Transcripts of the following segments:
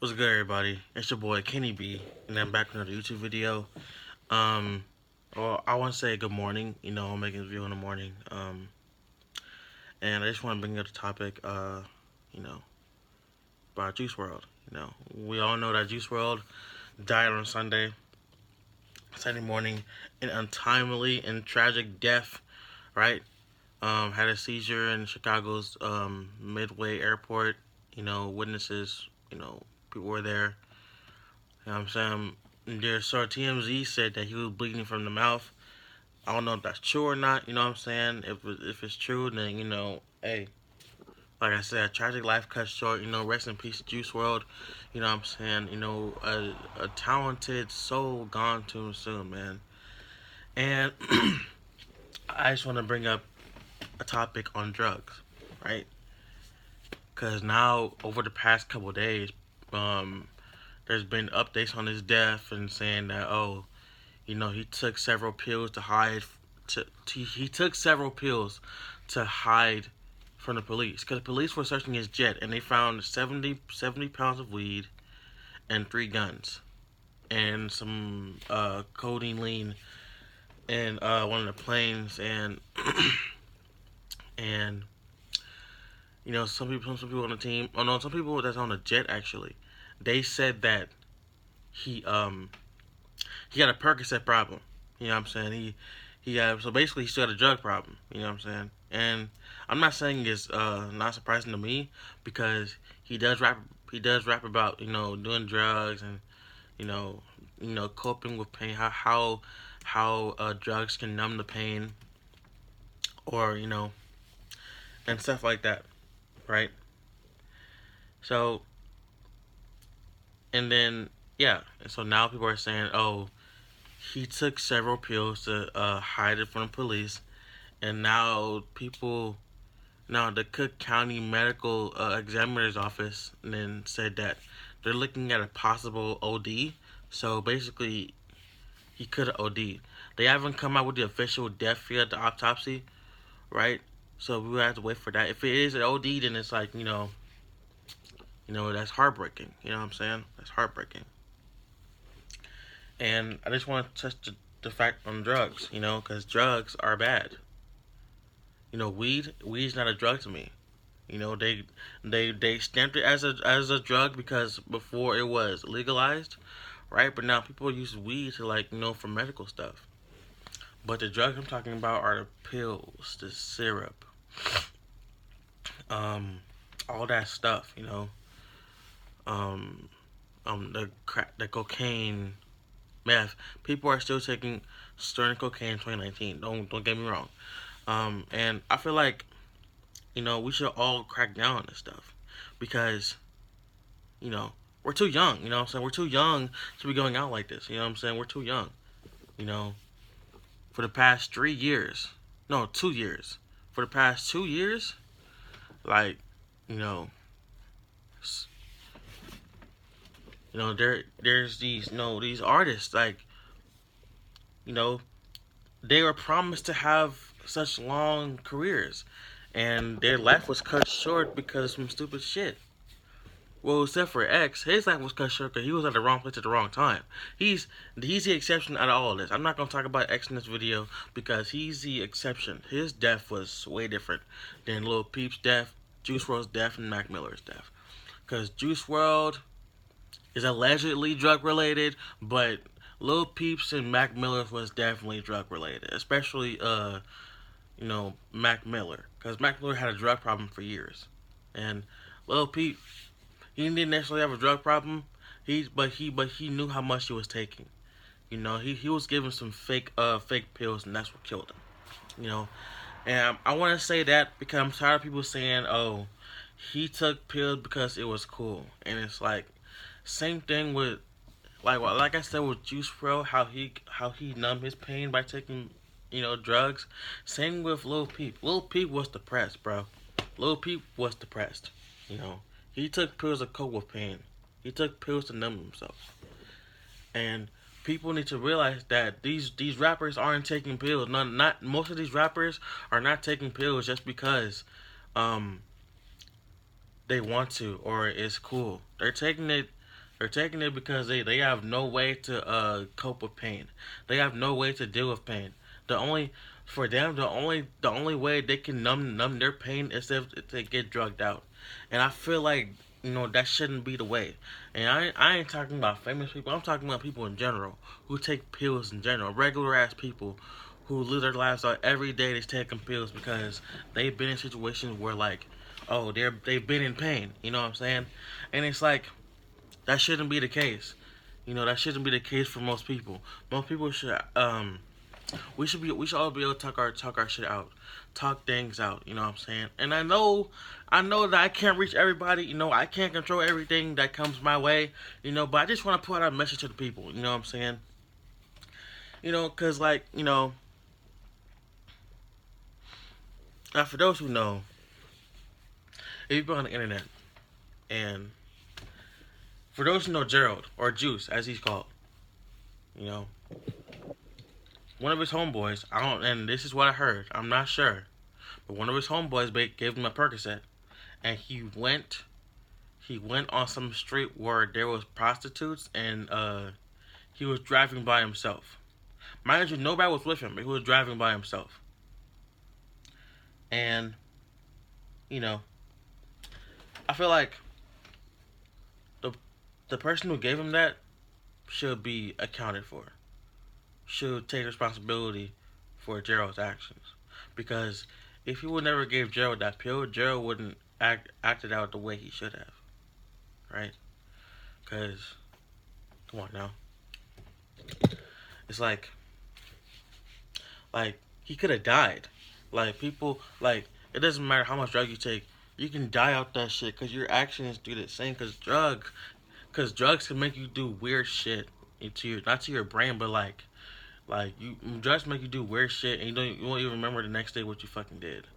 What's good, everybody? It's your boy Kenny B, and I'm back with another YouTube video. Um, well, I want to say good morning. I'm making this video in the morning. And I just want to bring up the topic. You know, about Juice World. We all know that Juice World died on Sunday morning, an untimely and tragic death. Right? Had a seizure in Chicago's Midway Airport. Witnesses. People were there. I'm saying? TMZ said that he was bleeding from the mouth. I don't know if that's true or not, what I'm saying? If it's true, then, hey, like I said, tragic life cut short, rest in peace, Juice World. What I'm saying? A talented soul gone too soon, man. And I just want to bring up a topic on drugs, right? Because now, over the past couple of days, there's been updates on his death and saying that, he took several pills to hide. He took several pills to hide from the police because the police were searching his jet and they found 70 pounds of weed and 3 guns and some codeine lean in one of the planes and some people on the team. Oh no, some people that's on the jet actually. They said that he got a Percocet problem. You know what I'm saying? So basically he still had a drug problem. You know what I'm saying? And I'm not saying it's not surprising to me because he does rap about doing drugs and you know coping with pain, how drugs can numb the pain or and stuff like that, right? So and then yeah, and so now people are saying, oh, he took several pills to hide it from the police, and now the Cook County Medical Examiner's Office then said that they're looking at a possible OD. So basically, he could have OD'd. They haven't come out with the official death yet, the autopsy, right? So we will have to wait for that. If it is an OD, then it's like that's heartbreaking. You know what I'm saying? That's heartbreaking. And I just want to touch the fact on drugs, because drugs are bad. Weed's not a drug to me. They stamped it as a drug because before it was legalized, right? But now people use weed to for medical stuff. But the drugs I'm talking about are the pills, the syrup, um, all that stuff. Um, the crack, the cocaine, meth. People are still taking sterling cocaine in 2019. Don't get me wrong. And I feel like we should all crack down on this stuff because you know we're too young. You know what I'm saying? We're too young to be going out like this. You know what I'm saying? We're too young. You know, for the past 3 years, no, 2 years. For the past 2 years, like you know, there's these artists you know they were promised to have such long careers, and their life was cut short because of some stupid shit. Well, except for X, his life was cut short because he was at the wrong place at the wrong time. He's the exception out of all of this. I'm not gonna talk about X in this video because he's the exception. His death was way different than Lil Peep's death, Juice WRLD's death, and Mac Miller's death. Because Juice WRLD is allegedly drug related, but Lil Peeps and Mac Miller was definitely drug related, especially Mac Miller, because Mac Miller had a drug problem for years, and Lil Peep, he didn't necessarily have a drug problem. He knew how much he was taking. He was given some fake pills, and that's what killed him. And I want to say that because I'm tired of people saying, "Oh, he took pills because it was cool," and it's like same thing with like I said with Juice WRLD, how he numbed his pain by taking drugs. Same with Lil Peep. Lil Peep was depressed, bro. Lil Peep was depressed. You know, he took pills to cope with pain. He took pills to numb himself. And people need to realize that these rappers aren't taking pills. Not most of these rappers are not taking pills just because um they want to or it's cool. They're taking it They're taking it because they have no way to cope with pain. They have no way to deal with pain. The only for them the only way they can numb their pain is if they get drugged out. And I feel like that shouldn't be the way. And I ain't talking about famous people. I'm talking about people in general who take pills in general. Regular ass people who live their lives out every day. They're taking pills because they've been in situations where like, oh, they've been in pain. You know what I'm saying? And it's like that shouldn't be the case. That shouldn't be the case for most people. Most people should we should all be able to talk our shit out. Talk things out, you know what I'm saying? And I know that I can't reach everybody, I can't control everything that comes my way, but I just want to put out a message to the people, you know what I'm saying? Cause like, for those who know, if you've been on the internet, and for those who know Gerald, or Juice as he's called, you know, one of his homeboys, I don't, and this is what I heard, I'm not sure, but one of his homeboys gave him a Percocet, and he went on some street where there was prostitutes, and he was driving by himself. Mind you, nobody was with him, but he was driving by himself. And you know, I feel like the the person who gave him that should be accounted for. Should take responsibility for Gerald's actions, because if he would never gave Gerald that pill, Gerald wouldn't acted out the way he should have, right? Because come on now, it's like he could have died. Like people, like it doesn't matter how much drug you take, you can die out that shit because your actions do the same. Because drugs can make you do weird shit into your not to your brain, but like you drugs make you do weird shit, and you won't even remember the next day what you fucking did.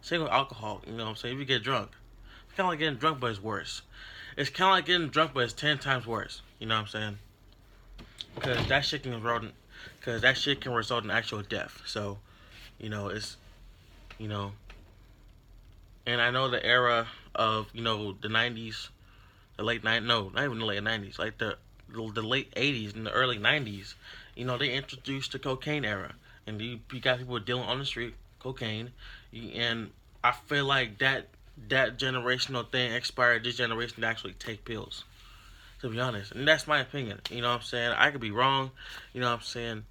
Same with alcohol. You know what I'm saying? If you get drunk, it's kind of like getting drunk, but it's worse. It's kind of like getting drunk, but it's 10 times worse. You know what I'm saying? Because that shit can result in actual death. So, it's you know, and I know the era of the '90s, the late '90s, no, not even the late '90s, like the late '80s and the early '90s. They introduced the cocaine era, and you got people dealing on the street cocaine, and I feel like that generational thing expired. This generation to actually take pills. To be honest, and that's my opinion. You know what I'm saying? I could be wrong. You know what I'm saying?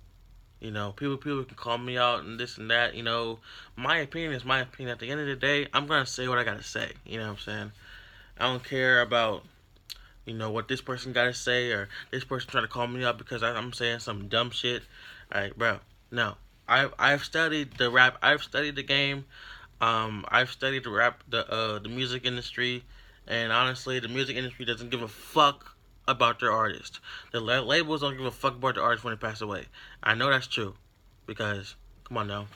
People can call me out and this and that. My opinion is my opinion. At the end of the day, I'm gonna say what I gotta say. You know what I'm saying? I don't care about what this person gotta say, or this person trying to call me out because I'm saying some dumb shit. Alright, bro. No, I've studied the rap. I've studied the game. I've studied the music industry, and honestly, the music industry doesn't give a fuck about their artist. The labels don't give a fuck about the artist when they pass away. I know that's true, because come on now,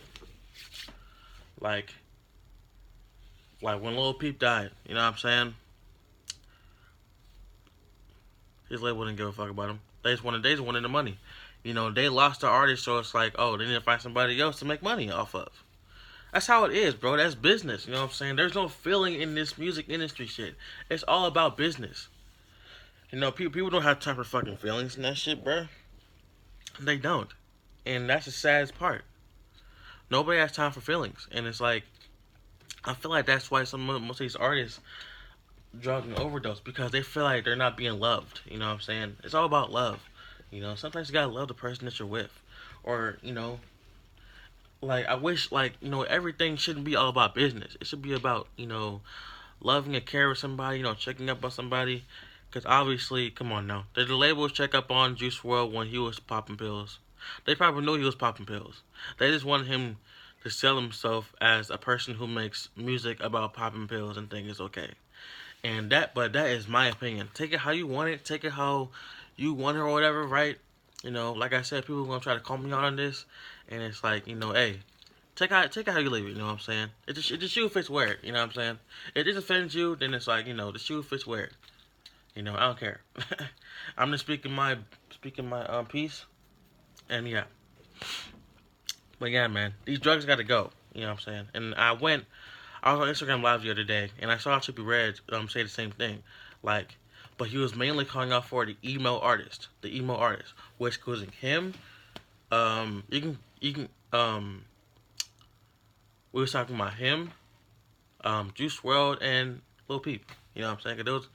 like when Lil Peep died, you know what I'm saying? His label didn't give a fuck about him. They just wanted the money. They lost the artist, so it's like, oh, they need to find somebody else to make money off of. That's how it is, bro. That's business. You know what I'm saying? There's no feeling in this music industry shit. It's all about business. People don't have time for fucking feelings and that shit, bro. They don't. And that's the saddest part. Nobody has time for feelings. And it's like, I feel like that's why most of these artists drug and overdose, because they feel like they're not being loved. You know what I'm saying? It's all about love. Sometimes you gotta love the person that you're with. Or, like I wish, like everything shouldn't be all about business. It should be about loving and care of somebody, checking up on somebody. Because obviously, come on now, did the labels check up on Juice WRLD when he was popping pills? They probably knew he was popping pills. They just wanted him to sell himself as a person who makes music about popping pills and think it's okay. But that is my opinion. Take it how you want it. Take it how you want it or whatever, right? Like I said, people are gonna try to call me out on this, and it's like, hey, take it how you live it. You know what I'm saying? It the shoe fits wear it. You know what I'm saying? If it offends you, then it's like, the shoe fits wear it. I don't care. I'm just speaking my piece, and yeah. But yeah, man, these drugs got to go. You know what I'm saying? And I was on Instagram Live the other day, and I saw Trippie Redd say the same thing. Like, but he was mainly calling out for the emo artist, which including him. We was talking about him, Juice WRLD, and Lil Peep. You know what I'm saying? 'Cause those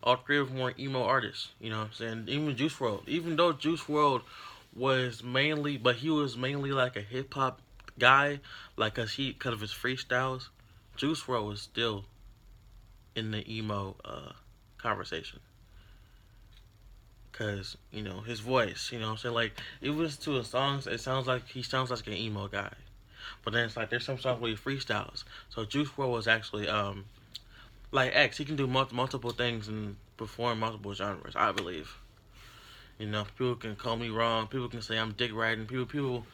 all three of them were emo artists. You know what I'm saying? Even Juice WRLD, even though Juice WRLD was mainly, but he was mainly like a hip hop guy, like cause of his freestyles. Juice WRLD was still in the emo conversation. Cause his voice, what I'm saying, like it was to his songs, it sounds like he sounds like an emo guy. But then it's like there's some songs where he freestyles. So Juice WRLD was actually like X. He can do multiple things and perform multiple genres. I believe. People can call me wrong. People can say I'm dick riding. People,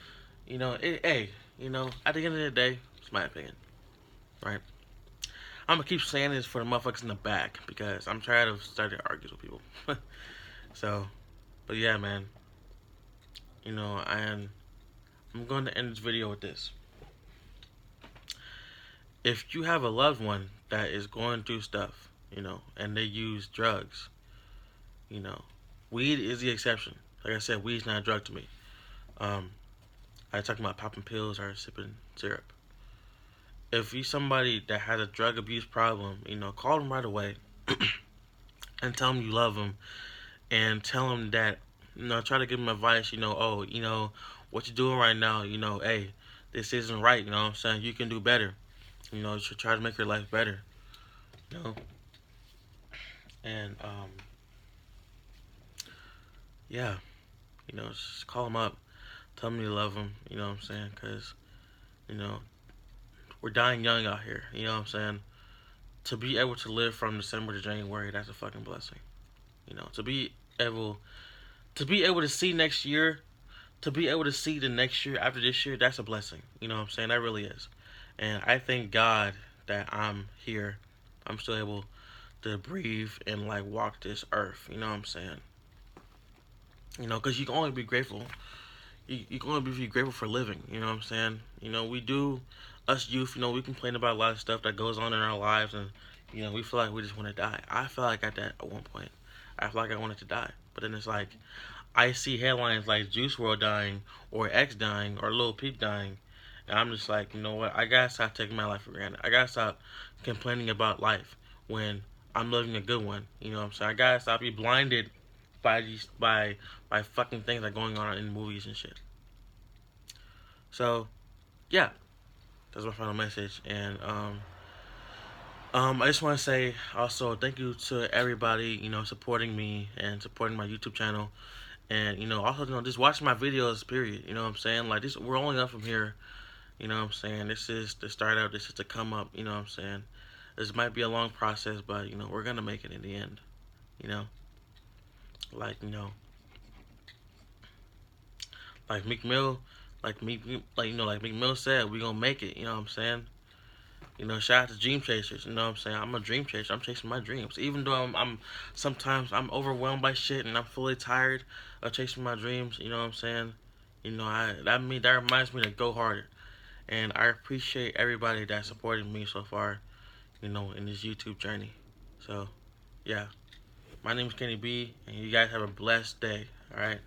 hey, at the end of the day, it's my opinion, right? I'm gonna keep saying this for the motherfuckers in the back because I'm tired of starting arguments with people. So, but yeah, man. And I'm going to end this video with this. If you have a loved one that is going through stuff, and they use drugs, you know, weed is the exception. Like I said, weed's not a drug to me. I talking about popping pills or sipping syrup. If you're somebody that has a drug abuse problem, call them right away and tell them you love them and tell them that, try to give them advice, what you're doing right now, hey, this isn't right, you know what I'm saying? You can do better. You should try to make your life better, you know? And, yeah, just call them up, tell them you love them, you know what I'm saying? Because, you know, we're dying young out here, you know what I'm saying? To be able to live from December to January, that's a fucking blessing. To be able to see next year, to be able to see the next year after this year, that's a blessing. You know what I'm saying? That really is. And I thank God that I'm here. I'm still able to breathe and like walk this earth. You know what I'm saying? Because you can only be grateful. You can only be grateful for living. You know what I'm saying? We do, us youth, we complain about a lot of stuff that goes on in our lives, and we feel like we just want to die. I felt like at that at one point. I felt like I wanted to die. But then it's like, I see headlines like Juice WRLD dying, or X dying, or Lil Peep dying, and I'm just like, you know what? I gotta stop taking my life for granted. I gotta stop complaining about life when I'm living a good one. You know what I'm saying? I gotta stop being blinded by by fucking things that are going on in movies and shit. So, yeah, that's my final message. And I just want to say also thank you to everybody, supporting me and supporting my YouTube channel. And, also, just watching my videos, period. You know what I'm saying? Like, this, we're only up from here. You know what I'm saying? This is the start out. This is the come up. You know what I'm saying? This might be a long process, but, we're going to make it in the end. Like, like Meek Mill, like Meek Mill said, we going to make it. You know what I'm saying? Shout out to dream chasers. You know what I'm saying? I'm a dream chaser. I'm chasing my dreams. Even though I'm sometimes I'm overwhelmed by shit and I'm fully tired of chasing my dreams. You know what I'm saying? That reminds me to go harder. And I appreciate everybody that supported me so far. In this YouTube journey. So, yeah. My name is Kenny B, and you guys have a blessed day. All right.